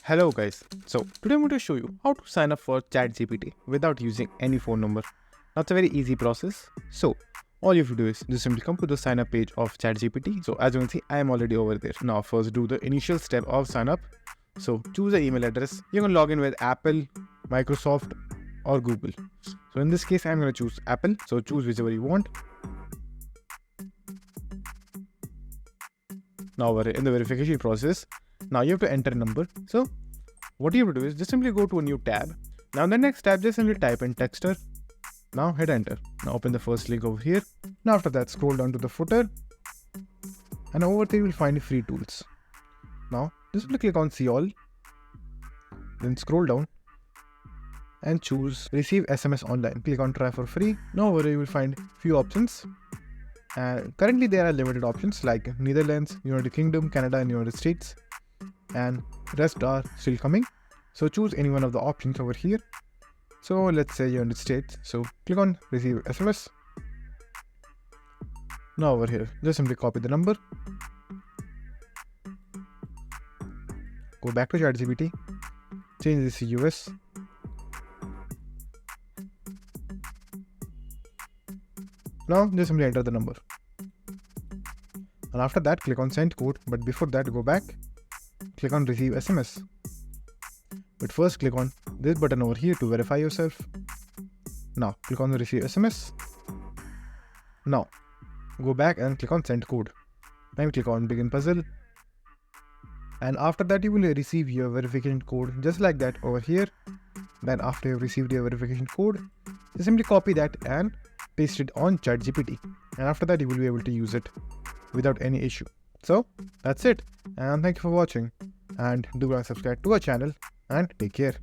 Hello guys, so today I'm going to show you how to sign up for ChatGPT without using any phone number. Now it's a very easy process. So all you have to do is just simply come to the sign up page of ChatGPT. So as you can see, I am already over there. Now first do the initial step of sign up. So choose an email address. You can log in with Apple, Microsoft or Google. So in this case, I'm going to choose Apple. So choose whichever you want. Now we're in the verification process. Now you have to enter a number. So what you have to do is just simply go to a new tab. Now in the next tab, just simply type in Texter. Now hit enter. Now open the first link over here. Now after that, scroll down to the footer. And over there you will find free tools. Now just simply click on see all. Then scroll down and choose receive SMS online. Click on try for free. Now over here you will find few options. Currently there are limited options like Netherlands, United Kingdom, Canada and United States, and rest are still coming. So choose any one of the options over here. So let's say United States. So click on receive SMS. Now over here, just simply copy the number. Go back to ChatGPT. Change this to US. Now just simply enter the number. And after that, click on send code. But before that, go back. Click on receive SMS. But first click on this button over here to verify yourself. Now click on the receive SMS. Now go back and click on send code. Now click on begin puzzle. And after that you will receive your verification code just like that over here. Then after you've received your verification code, just simply copy that and paste it on ChatGPT. And after that you will be able to use it without any issue. So that's it. And thank you for watching. And do subscribe to our channel and take care.